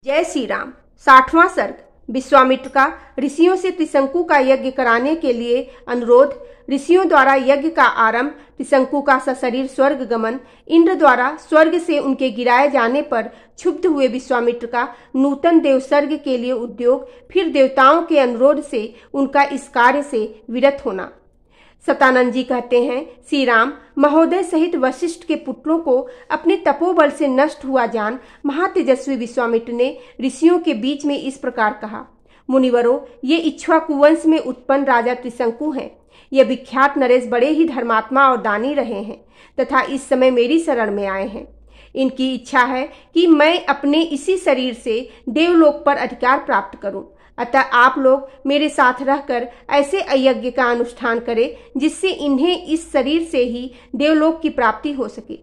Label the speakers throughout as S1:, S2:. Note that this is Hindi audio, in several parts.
S1: जय श्री राम। 60वां सर्ग। विश्वामित्र का ऋषियों से त्रिशंकु का यज्ञ कराने के लिए अनुरोध। ऋषियों द्वारा यज्ञ का आरंभ। त्रिशंकु का सशरीर स्वर्ग गमन। इंद्र द्वारा स्वर्ग से उनके गिराए जाने पर क्षुब्ध हुए विश्वामित्र का नूतन देव सर्ग के लिए उद्योग। फिर देवताओं के अनुरोध से उनका इस कार्य से विरत होना। सतानंद जी कहते हैं, श्री राम महोदय सहित वशिष्ठ के पुत्रों को अपने तपोबल से नष्ट हुआ जान महातेजस्वी विश्वामित्र ने ऋषियों के बीच में इस प्रकार कहा। मुनिवरों, ये इक्ष्वाकु वंश में उत्पन्न राजा त्रिशंकु हैं। ये विख्यात नरेश बड़े ही धर्मात्मा और दानी रहे हैं तथा इस समय मेरी शरण में आए हैं। इनकी इच्छा है कि मैं अपने इसी शरीर से देवलोक पर अधिकार प्राप्त करूं। अतः आप लोग मेरे साथ रहकर ऐसे यज्ञ का अनुष्ठान करें जिससे इन्हें इस शरीर से ही देवलोक की प्राप्ति हो सके।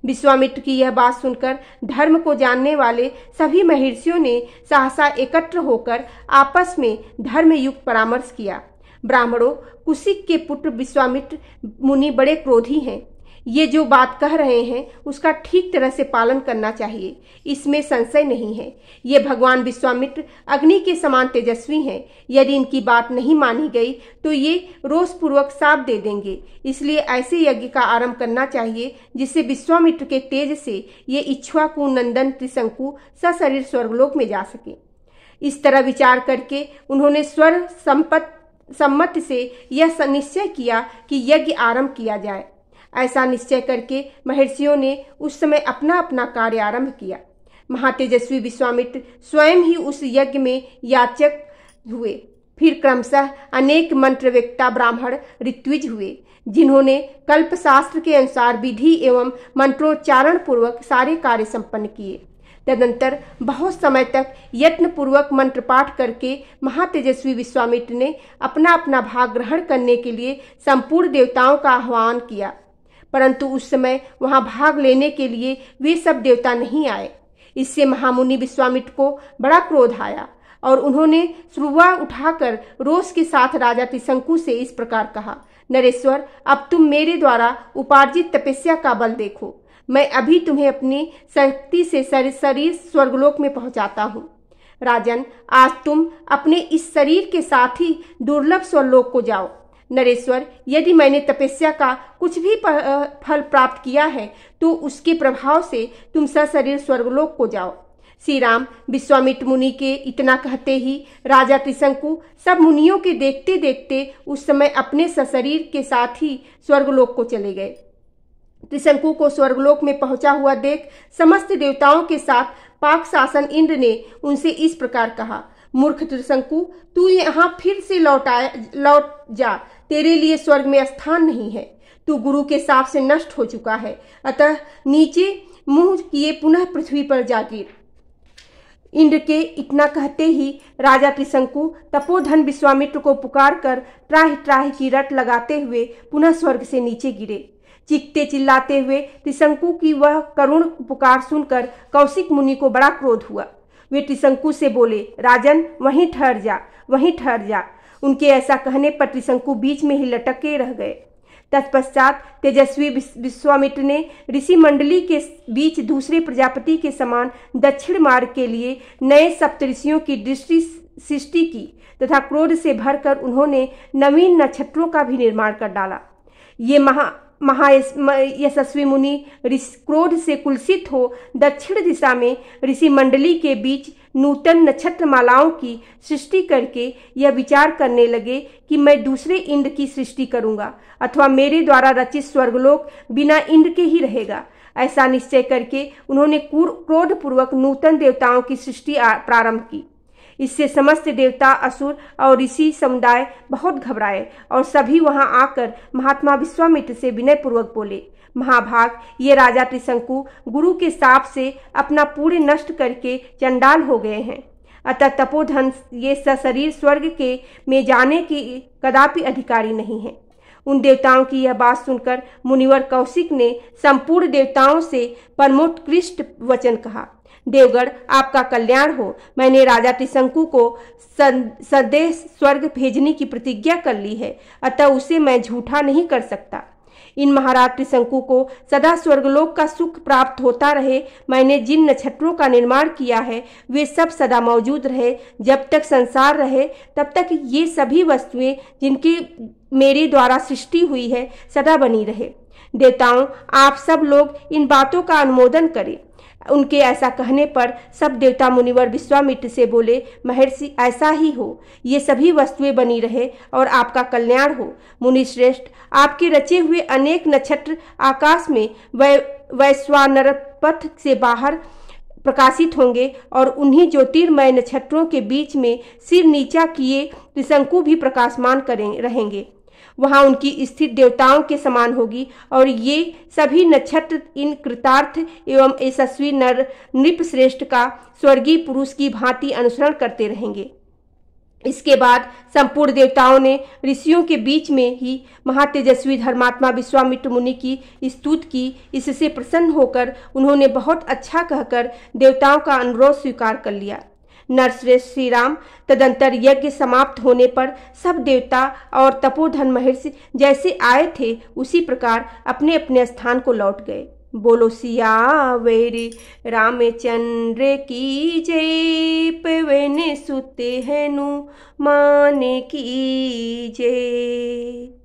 S1: विश्वामित्र की यह बात सुनकर धर्म को जानने वाले सभी महर्षियों ने सहसा एकत्र होकर आपस में धर्मयुक्त परामर्श किया। ब्राह्मणों, कुशिक के पुत्र विश्वामित्र मुनि बड़े क्रोधी हैं। ये जो बात कह रहे हैं उसका ठीक तरह से पालन करना चाहिए, इसमें संशय नहीं है। ये भगवान विश्वामित्र अग्नि के समान तेजस्वी हैं। यदि इनकी बात नहीं मानी गई तो ये रोषपूर्वक शाप दे देंगे। इसलिए ऐसे यज्ञ का आरंभ करना चाहिए जिससे विश्वामित्र के तेज से ये इक्ष्वाकु नंदन त्रिशंकु सशरीर स्वर्गलोक में जा सके। इस तरह विचार करके उन्होंने स्वर सम्मत से यह निश्चय किया कि यज्ञ आरंभ किया जाए। ऐसा निश्चय करके महर्षियों ने उस समय अपना अपना कार्य आरंभ किया। महातेजस्वी विश्वामित्र स्वयं ही उस यज्ञ में याचक हुए। फिर क्रमशः अनेक मंत्रवेत्ता ब्राह्मण ऋत्विज हुए, जिन्होंने कल्पशास्त्र के अनुसार विधि एवं मंत्रोच्चारण पूर्वक सारे कार्य संपन्न किए। तदंतर बहुत समय तक यत्न पूर्वक मंत्र पाठ करके महातेजस्वी विश्वामित्र ने अपना अपना भाग ग्रहण करने के लिए संपूर्ण देवताओं का आह्वान किया, परंतु उस समय वहां भाग लेने के लिए वे सब देवता नहीं आए। इससे महामुनि विश्वामित्र को बड़ा क्रोध आया और उन्होंने श्रुवा उठाकर रोष के साथ राजा त्रिशंकु से इस प्रकार कहा, नरेश्वर, अब तुम मेरे द्वारा उपार्जित तपस्या का बल देखो। मैं अभी तुम्हें अपनी शक्ति से शरीर स्वर्गलोक में पहुंचाता हूँ। राजन, आज तुम अपने इस शरीर के साथ ही दुर्लभ स्वर्गलोक को जाओ। नरेश्वर, यदि मैंने तपस्या का कुछ भी फल प्राप्त किया है तो उसके प्रभाव से तुम सशरीर स्वर्गलोक को जाओ। श्री राम विश्वामित्र मुनि के इतना कहते ही राजा त्रिशंकु सब मुनियों के देखते देखते उस समय अपने सशरीर के साथ ही स्वर्गलोक को चले गए। त्रिशंकु को स्वर्गलोक में पहुंचा हुआ देख समस्त देवताओं के साथ पाक शासन इंद्र ने उनसे इस प्रकार कहा, मूर्ख त्रिशंकु, तू यहाँ फिर से लौट जा। तेरे लिए स्वर्ग में स्थान नहीं है। तू गुरु के शाप से नष्ट हो चुका है। अतः नीचे मुंह किए पुनः पृथ्वी पर जा गिर। इंद्र के इतना कहते ही राजा त्रिशंकु तपोधन विश्वामित्र को पुकार कर त्राहि त्राहि की रट लगाते हुए पुनः स्वर्ग से नीचे गिरे। चीखते चिल्लाते हुए त्रिशंकु की वह करुण पुकार सुनकर कौशिक मुनि को बड़ा क्रोध हुआ। वे त्रिशंकु से बोले, राजन, वहीं ठहर जा, वहीं ठहर जा। उनके ऐसा कहने पर त्रिशंकु बीच में ही लटके रह गए। तत्पश्चात तेजस्वी विश्वामित्र ने ऋषि मंडली के बीच दूसरे प्रजापति के समान दक्षिण मार्ग के लिए नए सप्तऋषियों की दृष्टि सृष्टि की तथा क्रोध से भरकर उन्होंने नवीन नक्षत्रों का भी निर्माण कर डाला। ये महायशस्वी मुनि क्रोध से कुलसित हो दक्षिण दिशा में ऋषि मंडली के बीच नूतन नक्षत्र मालाओं की सृष्टि करके यह विचार करने लगे कि मैं दूसरे इंद्र की सृष्टि करूंगा अथवा मेरे द्वारा रचित स्वर्गलोक बिना इंद्र के ही रहेगा। ऐसा निश्चय करके उन्होंने क्रोधपूर्वक नूतन देवताओं की सृष्टि प्रारंभ की। इससे समस्त देवता, असुर और ऋषि समुदाय बहुत घबराए और सभी वहां आकर महात्मा विश्वामित्र से विनयपूर्वक बोले, महाभाग, ये राजा त्रिशंकु गुरु के शाप से अपना पूरे नष्ट करके चंडाल हो गए हैं। अतः तपोधन ये सशरीर स्वर्ग के में जाने के कदापि अधिकारी नहीं है। उन देवताओं की यह बात सुनकर मुनिवर कौशिक ने संपूर्ण देवताओं से परमोत्कृष्ट वचन कहा, देवगण, आपका कल्याण हो। मैंने राजा त्रिशंकु को सदैव स्वर्ग भेजने की प्रतिज्ञा कर ली है, अतः उसे मैं झूठा नहीं कर सकता। इन महाराज त्रिशंकु को सदा स्वर्गलोक का सुख प्राप्त होता रहे। मैंने जिन नक्षत्रों का निर्माण किया है वे सब सदा मौजूद रहे। जब तक संसार रहे तब तक ये सभी वस्तुएं जिनकी मेरे द्वारा सृष्टि हुई है सदा बनी रहे। देवताओं, आप सब लोग इन बातों का अनुमोदन करें। उनके ऐसा कहने पर सब देवता मुनिवर विश्वामित्र से बोले, महर्षि ऐसा ही हो, ये सभी वस्तुएं बनी रहे और आपका कल्याण हो। मुनि श्रेष्ठ, आपके रचे हुए अनेक नक्षत्र आकाश में वैश्वानर पथ से बाहर प्रकाशित होंगे और उन्हीं ज्योतिर्मय नक्षत्रों के बीच में सिर नीचा किए त्रिशंकु भी प्रकाशमान रहेंगे। वहां उनकी स्थिति देवताओं के समान होगी और ये सभी नक्षत्र इन कृतार्थ एवं यशस्वी नृप श्रेष्ठ का स्वर्गीय पुरुष की भांति अनुसरण करते रहेंगे। इसके बाद संपूर्ण देवताओं ने ऋषियों के बीच में ही महातेजस्वी धर्मात्मा विश्वामित्र मुनि की स्तुति की। इससे प्रसन्न होकर उन्होंने बहुत अच्छा कहकर देवताओं का अनुरोध स्वीकार कर लिया। नरश्रेष्ठ श्री राम तदंतर यज्ञ समाप्त होने पर सब देवता और तपोधन महर्षि जैसे आए थे उसी प्रकार अपने अपने स्थान को लौट गए। बोलो सियावर रामचंद्र की जय, पवन सुत हनुमान की जय।